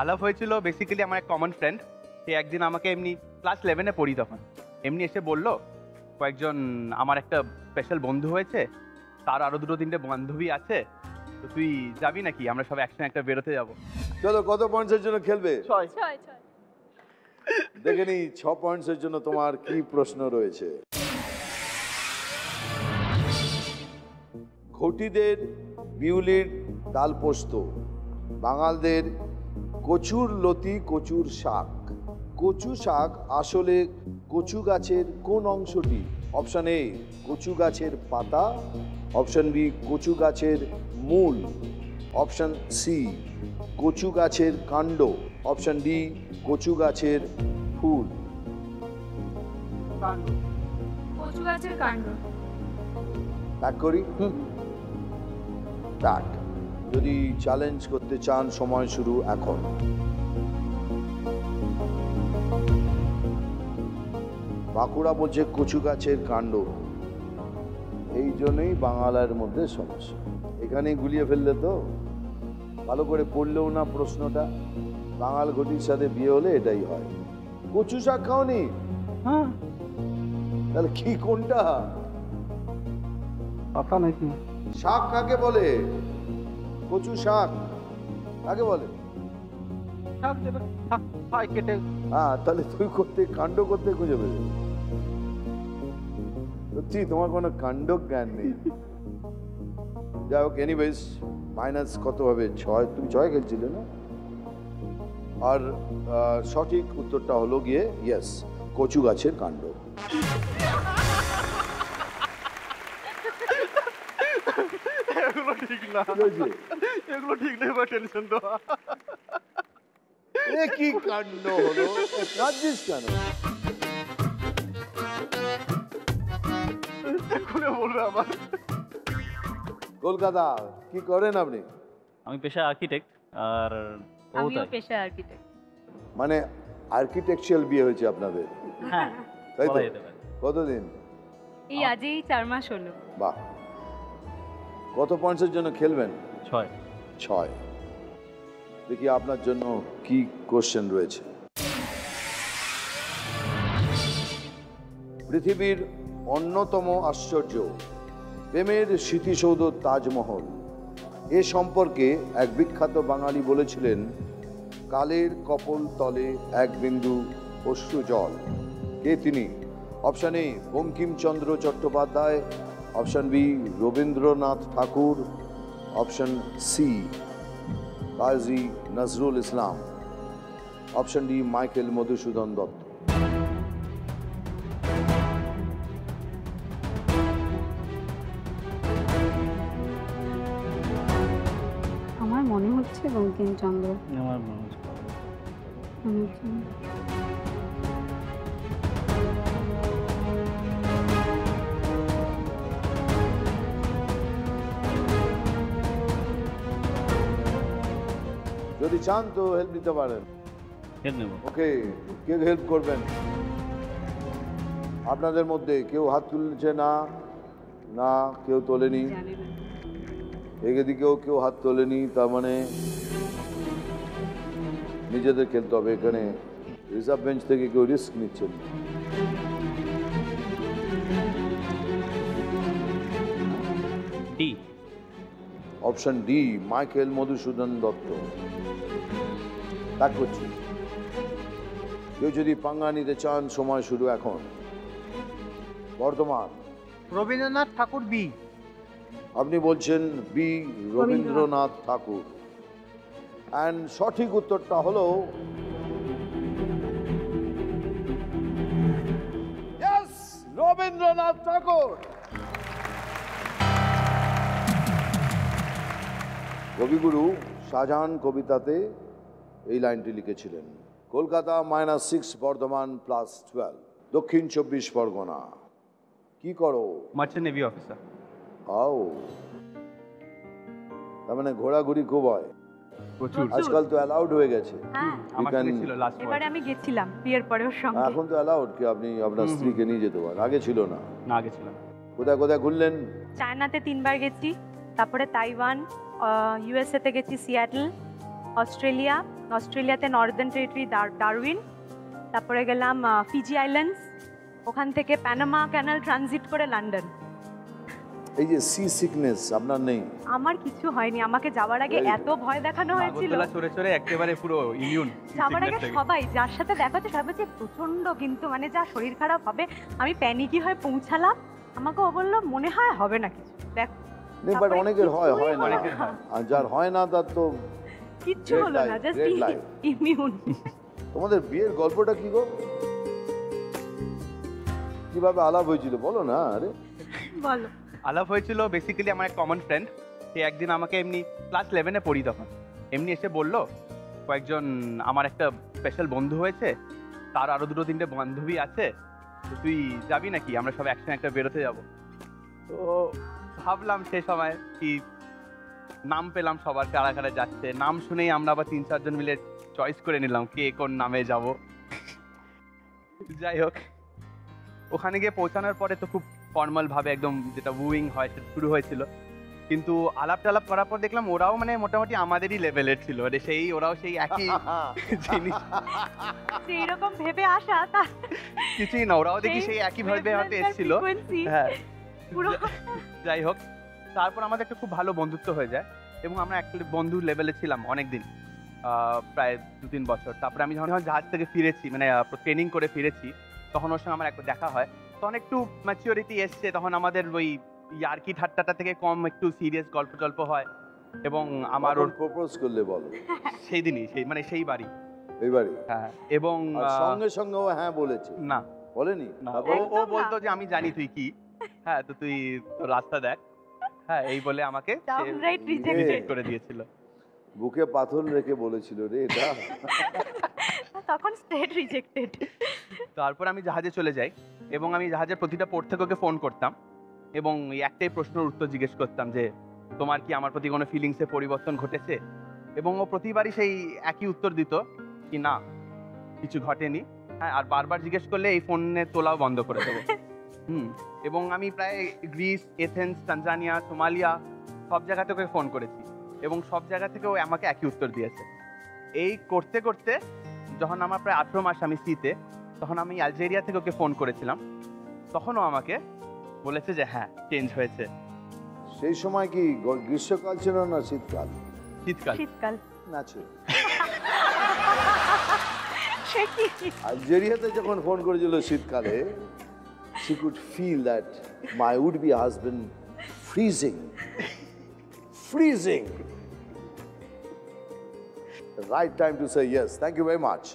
আলাপ হয়েছিল বেসিক্যালি আমার এক কমন ফ্রেন্ড। সে একদিন আমাকে এমনি ক্লাস 11-এ পড়ি তখন, এমনি এসে বলল কয়েকজন আমার একটা স্পেশাল বন্ধু হয়েছে, তার আরো 2-3টে বান্ধবী আছে, তো তুই যাবি নাকি, আমরা সব একসঙ্গে একটা বেরোতে যাবো। চলো, কত পয়েন্টসের জন্য খেলবে? 6। দেখে নি 6 পয়েন্টসের জন্য তোমার কি প্রশ্ন রয়েছে। ঘটিদের বিউলির ডাল পোস্ত, বাঙালদের কচুর লতি কচুর শাক। কচু শাক আসলে কচু গাছের কোন অংশটি? অপশন এ কচু গাছের পাতা, অপশন বি কচু গাছের মূল, অপশন সি কচু গাছের কাণ্ড, অপশন ডি কচু গাছের ফুল। কচু গাছের কাণ্ড। ব্যাক করি। ব্যাক। যদি চ্যালেঞ্জ করতে চান, সময় শুরু এখন। বাঁকুড়া বলছে কচু গাছের কাণ্ড, এই জন্যই বাঙালের মধ্যে সমস্যা। এখানেই গুলিয়ে ফেললে তো, ভালো করে পড়লেও না প্রশ্নটা। বাঙাল ঘটির সাথে বিয়ে হলে এটাই হয়। কচু শাক খাওনি? হ্যাঁ। তাহলে কি কোনটা? পাতা নাকি? শাক কাকে বলে? কচু শাক কাকে বলে? কেটে। হ্যাঁ, তাহলে তুই করতে কাণ্ড করতে খুঁজে পেলে। সত্যি তোমার কোনো কাণ্ড জ্ঞান নেই। যাই হোক, এনিওয়েজ মাইনাস কত হবে? 6। তুমি 6 খেলছিলে না? আর সঠিক উত্তরটা হলো গিয়ে ইয়েস, কচু গাছের কাণ্ড। এগুলো ঠিক না, এগুলো ঠিক নেই, টেনশন তো। এ কি কাণ্ড হলো? কাঁদছিস কেন? বলবে আবার। কলকাতা কি করেন আপনি? আমি পেশায় আর্কিটেক্ট, আর আমিও পেশায় আর্কিটেক্ট। মানে আর্কিটেকচারাল বিয়ে হয়েছে আপনাদের? হ্যাঁ, তাই তো? বলা যেতে পারে। কতদিন? এই আজই 4 মাস হলো। বাহ। কত পয়েন্টসের জন্য খেলবেন? 6। 6। দেখি আপনার জন্য কি কোশ্চেন রয়েছে। পৃথিবীর অন্যতম আশ্চর্য প্রেমের স্মৃতিসৌধ তাজমহল, এ সম্পর্কে এক বিখ্যাত বাঙালি বলেছিলেন, কালের কপোল তলে এক বিন্দু অশ্রু জল। কে তিনি? Option A Bankimchandra Chattopadhyay, option B Rabindranath Thakur, option C Kazi Nazrul Islam, option D Michael Madhusudan Dutt. আমার মনে হচ্ছে বঙ্কিমচন্দ্র। আমার মনে হচ্ছে যদি চান তো হেল্প নিতে পারেন। হেল্প নেব। ওকে, কে হেল্প করবেন আপনাদের মধ্যে? কেউ হাত তুলছে না? না, কেউ তোলেনি। এদিকেও কেউ হাত তোলেনি, তার মানে নিজেদের খেলতে হবে। এখানে রিজার্ভ বেঞ্চ থেকে কেউ রিস্ক নিচ্ছেন। D. Option D Michael Madhusudan Dutta. তা করছি। কেউ যদি পাঙ্গা নিতে চান, সময় শুরু এখন। বর্তমান রবীন্দ্রনাথ ঠাকুর বি। আপনি বলছেন বি রবীন্দ্রনাথ ঠাকুর, অ্যান্ড সঠিক উত্তরটা হলো রবীন্দ্রনাথ ঠাকুর। কবিগুরু শাহজাহান কবিতাতে এই লাইনটি লিখেছিলেন, কলকাতা -6, বর্ধমান +12। দক্ষিণ 24 পরগনা। কি করো? Merchant navy officer. আও, তার মানে ঘোরাঘুরি খুব হয়। প্রচুর। আজকাল তো অ্যালাউড হয়ে গেছে। হ্যাঁ, আমার ছিল লাস্ট এবারে আমি গেছিলাম বিয়ের পরে ওর সঙ্গে। এখন তো অ্যালাউড কি আপনি আপনার স্ত্রীকে নিয়ে যেতে পারেন, আগে ছিল না। না, আগে ছিল না। কোথায় কোথায় ঘুরলেন? চায়নাতে 3 বার গেছি, তারপরে তাইওয়ান, ইউএসএ তে গেছি সিয়াটল, অস্ট্রেলিয়া, অস্ট্রেলিয়াতে নর্দার্ন টেরিটরি ডারউইন, তারপরে গেলাম ফিজি আইল্যান্ডস, ওখান থেকে প্যানামা ক্যানাল ট্রানজিট করে লন্ডন। এই যে সি সিকনেস আপনার নেই? আমার কিছু হয়নি, আমাকে যাওয়ার আগে Very good. এত ভয় দেখানো হয়েছিল। নাগরদোলা চড়ে চড়ে একেবারে পুরো ইমিউন যাওয়ার আগে সবাই যার সাথে দেখা হচ্ছে সবাই বলছে প্রচন্ড, কিন্তু মানে যা শরীর খারাপ হবে। আমি প্যানিকি হয়ে পৌঁছালাম, আমাকে ও বললো মনে হয় হবে না কিছু, দেখ নেই, বাট তারপরে অনেকের হয় কিছুই হয় না, হলো না। আর যার হয় না তার তো। কিচ্ছু Red হলো না, light, just red light. Immune. তোমাদের বিয়ের গল্পটা কি গো? কিভাবে আলাপ হয়েছিল বলো না? আরে বলো। আলাপ হয়েছিল বেসিক্যালি আমার এক কমন ফ্রেন্ড। সে একদিন আমাকে এমনি ক্লাস 11-এ পড়ি তখন, এমনি এসে বলল কয়েকজন আমার একটা স্পেশাল বন্ধু হয়েছে, তার আরো দুটো তিনটে বান্ধবী আছে, তো তুই যাবি নাকি, আমরা সব একসঙ্গে একটা বেরোতে যাব। তো ভাবলাম সে সময় কি নাম পেলাম সবার, কারা কারা যাচ্ছে, নাম শুনেই আমরা আবার 3-4 জন মিলে চয়েস করে নিলাম কে কোন নামে যাব। যাই হোক, ওখানে গিয়ে পৌঁছানোর পরে তো খুব ফর্মাল ভাবে একদম যেটা উইং হয় সেটা শুরু হয়েছিল, কিন্তু আলাপ টালাপ করার পর দেখলাম ওরাও মানে মোটামুটি আমাদেরই লেভেলের ছিল, মানে সেই ওরাও সেই একই জিনিস, এরকম ভেবে আসা তা কিছুই না, ওরাও দেখি সেই একই ভাবে হয়তো এসেছিল। হ্যাঁ, পুরো যাই হোক, তারপর আমাদের একটা খুব ভালো বন্ধুত্ব হয়ে যায় এবং আমরা অ্যাকচুয়ালি বন্ধু লেভেলে ছিলাম অনেকদিন, প্রায় 2-3 বছর। তারপরে আমি যখন জাহাজ থেকে ফিরেছি, মানে ট্রেনিং করে ফিরেছি, তখন ওর সঙ্গে আমার একবার দেখা হয়, তখন একটু ম্যাচিওরিটি এসছে, তখন আমাদের ওই ইয়ার্কি ঠাট্টাটা থেকে কম একটু সিরিয়াস গল্প টল্প হয়। এবং আমার ওর প্রপোজ করলে বলো? সেই দিনই, সেই মানে সেই বাড়ি, এইবারে? হ্যাঁ। এবং আর সঙ্গে সঙ্গে ও হ্যাঁ বলেছে? না, বলেনি? না, তারপর? ও বলতো যে আমি জানি তুই কি, হ্যাঁ তো তুই তোর রাস্তা দেখ, হ্যাঁ এই বলে আমাকে Downright rejected. রিজেক্ট করে দিয়েছিল। বুকে পাথর রেখে বলেছিল রে এটা। তখন স্ট্রেট রিজেক্টেড। তারপর আমি জাহাজে চলে যাই এবং আমি জাহাজের প্রতিটা পোর্ট থেকে ওকে ফোন করতাম এবং এই একটাই প্রশ্নের উত্তর জিজ্ঞেস করতাম যে তোমার কি আমার প্রতি কোনো ফিলিংসে পরিবর্তন ঘটেছে, এবং ও প্রতিবারই সেই একই উত্তর দিত কি না কিছু ঘটেনি। হ্যাঁ, আর বারবার জিজ্ঞেস করলে এই ফোনে তোলাও বন্ধ করে দেবো। এবং আমি প্রায় গ্রিস, এথেন্স, তানজানিয়া, সোমালিয়া সব জায়গা থেকে ফোন করেছি এবং সব জায়গা থেকে ও আমাকে একই উত্তর দিয়েছে। এই করতে করতে যখন আমার প্রায় 18 মাস আমি সিতে, তখন আমি আলজেরিয়া থেকে ওকে ফোন করেছিলাম, তখনও আমাকে বলেছে যে হ্যাঁ চেঞ্জ হয়েছে। সেই সময় কি গ্রীষ্মকাল ছিল না শীতকাল? শীতকাল। শীতকাল না ছিল। সে কি আলজেরিয়াতে যখন ফোন করেছিল শীতকালে, she could feel that my would-be husband freezing. The right time to say yes. Thank you very much.